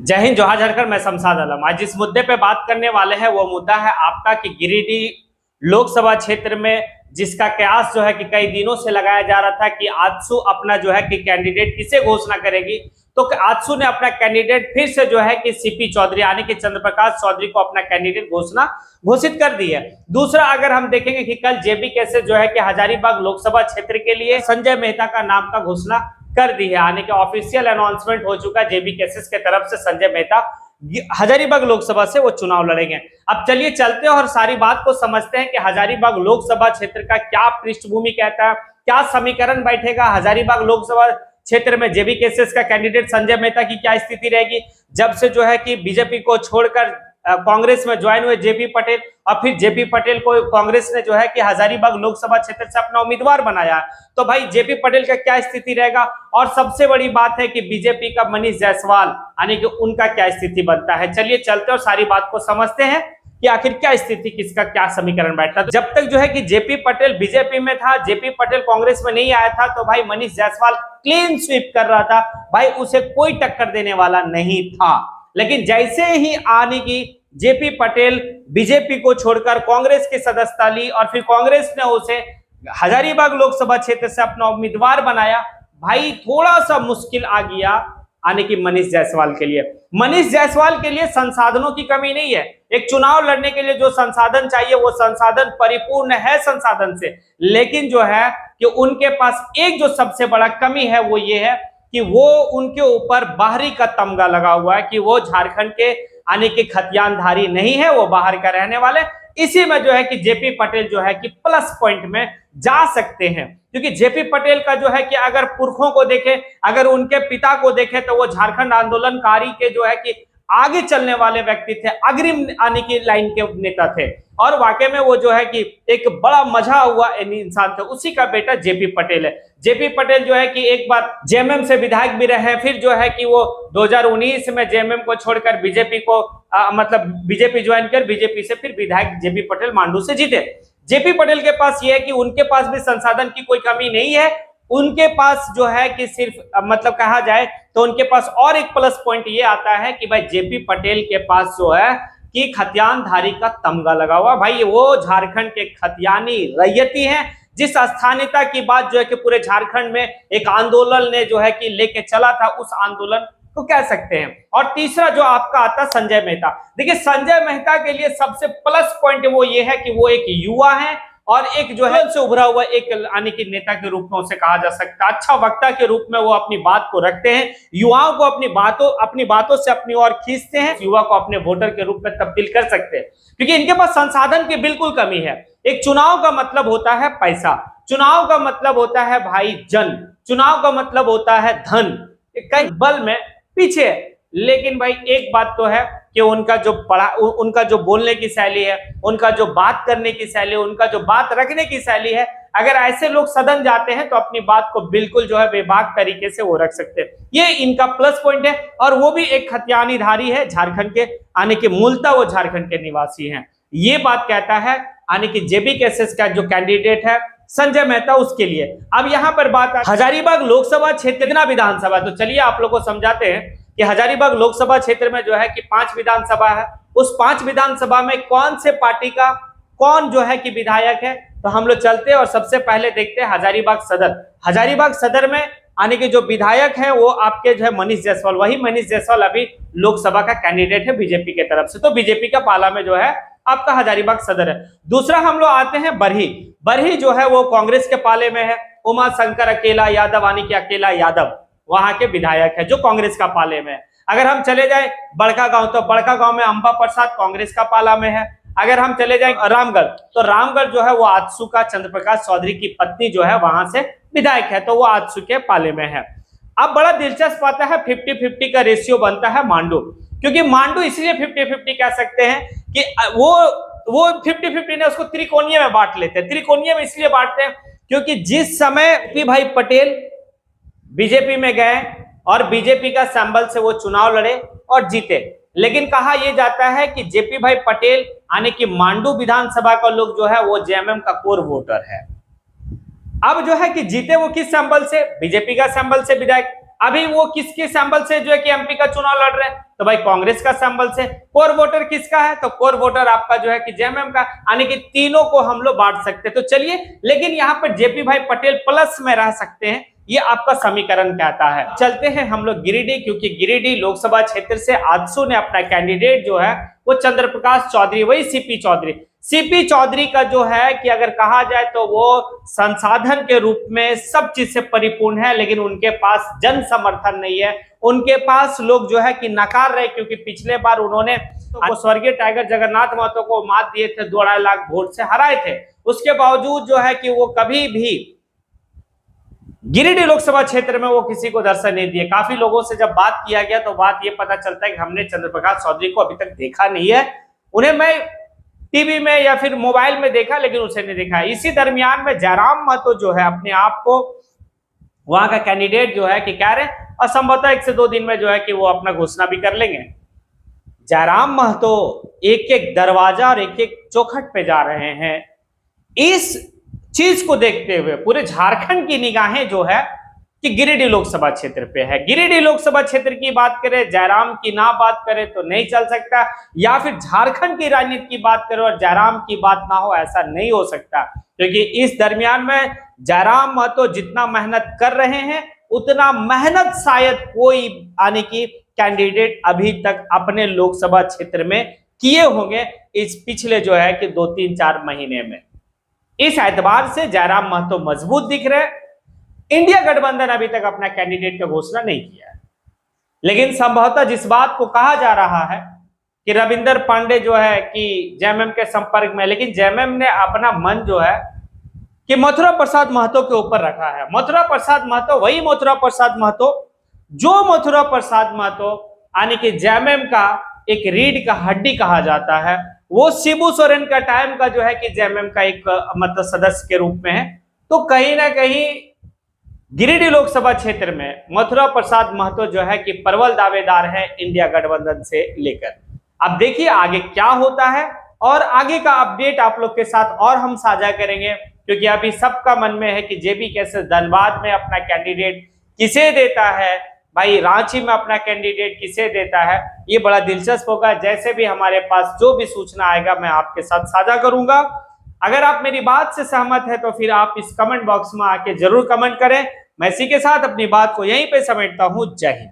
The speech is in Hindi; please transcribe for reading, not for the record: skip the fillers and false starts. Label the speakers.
Speaker 1: जय हिंद, जोहार झारखंड। मैं शमशाद आलम। आज जिस मुद्दे पे बात करने वाले हैं वो मुद्दा है आपका कि गिरिडीह लोकसभा क्षेत्र में जिसका कयास जो है कि कई दिनों से लगाया जा रहा था कि आजसू अपना जो है कि कैंडिडेट किसे घोषणा करेगी, तो आजसू ने अपना कैंडिडेट फिर से जो है कि सीपी चौधरी यानी कि चंद्र प्रकाश चौधरी को अपना कैंडिडेट घोषित कर दी है। दूसरा, अगर हम देखेंगे कि कल जेबी कैसे जो है कि हजारीबाग लोकसभा क्षेत्र के लिए संजय मेहता का नाम का घोषणा कर दी है, यानी कि ऑफिशियल अनाउंसमेंट हो चुका है जेबी केसेस के तरफ से संजय मेहता हजारीबाग लोकसभा से वो चुनाव लड़ेंगे। अब चलिए चलते हैं और सारी बात को समझते हैं कि हजारीबाग लोकसभा क्षेत्र का क्या पृष्ठभूमि कहता है, क्या समीकरण बैठेगा। हजारीबाग लोकसभा क्षेत्र में जेबी केसेस का कैंडिडेट संजय मेहता की क्या स्थिति रहेगी, जब से जो है कि बीजेपी को छोड़कर कांग्रेस में ज्वाइन हुए जेपी पटेल, और फिर जेपी पटेल को कांग्रेस ने जो है कि हजारीबाग लोकसभा क्षेत्र से अपना उम्मीदवार बनाया। तो भाई जेपी पटेल का क्या स्थिति रहेगा, और सबसे बड़ी बात है कि बीजेपी का मनीष जायसवाल यानी कि उनका क्या स्थिति बनता है। चलिए चलते और सारी बात को समझते हैं कि आखिर क्या स्थिति, किसका क्या समीकरण बैठता है। जब तक जो है कि जेपी पटेल बीजेपी में था, जेपी पटेल कांग्रेस में नहीं आया था, तो भाई मनीष जायसवाल क्लीन स्वीप कर रहा था, भाई उसे कोई टक्कर देने वाला नहीं था। लेकिन जैसे ही आने की जेपी पटेल बीजेपी को छोड़कर कांग्रेस की सदस्यता ली और फिर कांग्रेस ने उसे हजारीबाग लोकसभा क्षेत्र से अपना उम्मीदवार बनाया, भाई थोड़ा सा मुश्किल आ गया आने की मनीष जायसवाल के लिए। मनीष जायसवाल के लिए संसाधनों की कमी नहीं है, एक चुनाव लड़ने के लिए जो संसाधन चाहिए वो संसाधन परिपूर्ण है संसाधन से, लेकिन जो है कि उनके पास एक जो सबसे बड़ा कमी है वो ये है कि वो उनके ऊपर बाहरी का तमगा लगा हुआ है कि वो झारखंड के आने के खतियानधारी नहीं है, वो बाहर का रहने वाले। इसी में जो है कि जेपी पटेल जो है कि प्लस पॉइंट में जा सकते हैं, क्योंकि जेपी पटेल का जो है कि अगर पुरखों को देखें, अगर उनके पिता को देखें, तो वो झारखंड आंदोलनकारी के जो है कि आगे चलने वाले व्यक्ति थे, अग्रिम आने की लाइन के नेता थे, और वाकई में वो जो है कि एक बड़ा मजा हुआ इंसान थे। उसी का बेटा जेपी पटेल है। जेपी पटेल जो है कि एक बार जेएमएम से विधायक भी रहे, फिर जो है कि वो 2019 में जेएमएम को छोड़कर बीजेपी को मतलब बीजेपी ज्वाइन कर बीजेपी से फिर विधायक जेपी पटेल मांडू से जीते। जेपी पटेल के पास ये है कि उनके पास भी संसाधन की कोई कमी नहीं है, उनके पास जो है कि सिर्फ मतलब कहा जाए तो उनके पास और एक प्लस पॉइंट ये आता है कि भाई जेपी पटेल के पास जो है कि खतियानधारी का तमगा लगा हुआ। भाई वो झारखंड के खतियानी रैयती हैं, जिस स्थानीयता की बात जो है कि पूरे झारखंड में एक आंदोलन ने जो है कि लेके चला था, उस आंदोलन को कह सकते हैं। और तीसरा जो आपका आता संजय मेहता, देखिए संजय मेहता के लिए सबसे प्लस पॉइंट वो ये है कि वो एक युवा है और एक जो है से उभरा हुआ एक आने की नेता के रूप में उसे कहा जा सकता है। अच्छा वक्ता के रूप में वो अपनी बात को रखते हैं, युवाओं को अपनी बातों से अपनी ओर खींचते हैं, युवा को अपने वोटर के रूप में तब्दील कर सकते हैं, क्योंकि इनके पास संसाधन की बिल्कुल कमी है। एक चुनाव का मतलब होता है पैसा, चुनाव का मतलब होता है भाई जन, चुनाव का मतलब होता है धन, कई बल में पीछे। लेकिन भाई एक बात तो है कि उनका जो बोलने की शैली है, उनका जो बात करने की शैली है, उनका जो बात रखने की शैली है, अगर ऐसे लोग सदन जाते हैं तो अपनी बात को बिल्कुल जो है बेबाक तरीके से वो रख सकते हैं। ये इनका प्लस पॉइंट है, और वो भी एक खतियानीधारी है झारखंड के, आने के मूलतः वो झारखंड के निवासी हैं। ये बात कहता है आने की जेबी केसेस का जो कैंडिडेट है संजय मेहता, उसके लिए। अब यहां पर बात हजारीबाग लोकसभा क्षेत्र कितना विधानसभा, तो चलिए आप लोग को समझाते हैं कि हजारीबाग लोकसभा क्षेत्र में जो है कि 5 विधानसभा है। उस 5 विधानसभा में कौन से पार्टी का कौन जो है कि विधायक है, तो हम लोग चलते हैं और सबसे पहले देखते हैं हजारीबाग सदर। हजारीबाग सदर में आने के जो विधायक हैं वो आपके जो है मनीष जायसवाल, वही मनीष जायसवाल अभी लोकसभा का कैंडिडेट है बीजेपी के तरफ से, तो बीजेपी का पाला में जो है आपका हजारीबाग सदर है। दूसरा हम लोग आते हैं बरही जो है वो कांग्रेस के पाले में है। उमा शंकर अकेला यादव यानी कि अकेला यादव वहां के विधायक है जो कांग्रेस का पाले में है। अगर हम चले जाए बड़का गांव, तो बड़का गांव में अंबा प्रसाद कांग्रेस का पाला में है। अगर हम चले जाए रामगढ़, तो रामगढ़ जो है वो आजसू का चंद्र प्रकाश चौधरी की पत्नी जो है वहां से विधायक है, तो वो आजसू के पाले में है। अब बड़ा दिलचस्प आता है 50-50 का रेशियो बनता है मांडू, क्योंकि मांडू इसलिए 50-50 कह सकते हैं कि वो 50-50 ने उसको त्रिकोणीय में बांट लेते हैं। त्रिकोणीय में इसलिए बांटते हैं क्योंकि जिस समय पी भाई पटेल बीजेपी में गए और बीजेपी का सैंबल से वो चुनाव लड़े और जीते, लेकिन कहा यह जाता है कि जेपी भाई पटेल यानी कि मांडू विधानसभा का लोग जो है वो जेएमएम का कोर वोटर है। अब जो है कि जीते वो किस सैंबल से, बीजेपी का सैंबल से विधायक, अभी वो किसके सैंपल से जो है कि एमपी का चुनाव लड़ रहे हैं, तो भाई कांग्रेस का सैंपल से। कोर वोटर किसका है, तो कोर वोटर आपका जो है कि जेएमएम का, यानी कि तीनों को हम लोग बांट सकते हैं। तो चलिए, लेकिन यहाँ पर जेपी भाई पटेल प्लस में रह सकते हैं, ये आपका समीकरण कहता है। चलते हैं हम लोग गिरिडीह, क्योंकि गिरिडीह लोकसभा क्षेत्र से आजसू ने अपना कैंडिडेट जो है वो चंद्र प्रकाश चौधरी, वही सीपी चौधरी का जो है कि अगर कहा जाए तो वो संसाधन के रूप में सब चीज से परिपूर्ण है, लेकिन उनके पास जन समर्थन नहीं है। उनके पास लोग जो है कि नकार रहे, क्योंकि पिछले बार उन्होंने तो स्वर्गीय टाइगर जगन्नाथ महतो को मात दिए थे, 2.5 लाख वोट से हराए थे। उसके बावजूद जो है कि वो कभी भी गिरिडीह लोकसभा क्षेत्र में वो किसी को दर्शन नहीं दिए। काफी लोगों से जब बात किया गया तो बात ये पता चलता है कि हमने चंद्र प्रकाश चौधरी को अभी तक देखा नहीं है, उन्हें मैं टीवी में या फिर मोबाइल में देखा, लेकिन उसे नहीं देखा। इसी दरमियान में जयराम महतो जो है अपने आप को वहां का कैंडिडेट जो है कि कह रहे हैं, और संभवतः 1 से 2 दिन में जो है कि वो अपना घोषणा भी कर लेंगे। जयराम महतो एक एक दरवाजा और एक एक चौखट पे जा रहे हैं। इस चीज को देखते हुए पूरे झारखंड की निगाहें जो है कि गिरिडीह लोकसभा क्षेत्र पे है। गिरिडीह लोकसभा क्षेत्र की बात करें, जयराम की ना बात करें तो नहीं चल सकता, या फिर झारखंड की राजनीति की बात करें और जयराम की बात ना हो, ऐसा नहीं हो सकता। क्योंकि इस दरमियान में जयराम महतो जितना मेहनत कर रहे हैं, उतना मेहनत शायद कोई आने की कैंडिडेट अभी तक अपने लोकसभा क्षेत्र में किए होंगे इस पिछले जो है कि 2-3-4 महीने में। इस एतबार से जयराम महतो मजबूत दिख रहे। इंडिया गठबंधन अभी तक अपना कैंडिडेट का घोषणा नहीं किया है, लेकिन संभवतः जिस बात को कहा जा रहा है कि रविंदर पांडे जो है कि जेएमएम के संपर्क में, लेकिन जेएमएम ने अपना मन जो है कि मथुरा प्रसाद महतो के ऊपर रखा है। मथुरा प्रसाद महतो वही मथुरा प्रसाद महतो जो मथुरा प्रसाद महतो यानी कि जेएमएम का एक रीढ़ का हड्डी कहा जाता है। वो शिबू सोरेन का टाइम का जो है कि जेएमएम का एक मतलब सदस्य के रूप में है। तो कहीं ना कहीं गिरिडीह लोकसभा क्षेत्र में मथुरा प्रसाद महतो जो है कि प्रबल दावेदार है इंडिया गठबंधन से लेकर। अब देखिए आगे क्या होता है, और आगे का अपडेट आप लोग के साथ और हम साझा करेंगे, क्योंकि अभी सबका मन में है कि जेबी कैसे धनबाद में अपना कैंडिडेट किसे देता है, भाई रांची में अपना कैंडिडेट किसे देता है। ये बड़ा दिलचस्प होगा। जैसे भी हमारे पास जो भी सूचना आएगा मैं आपके साथ साझा करूंगा। अगर आप मेरी बात से सहमत है तो फिर आप इस कमेंट बॉक्स में आके जरूर कमेंट करें। मैं इसी के साथ अपनी बात को यहीं पे समेटता हूं। जय हिंद।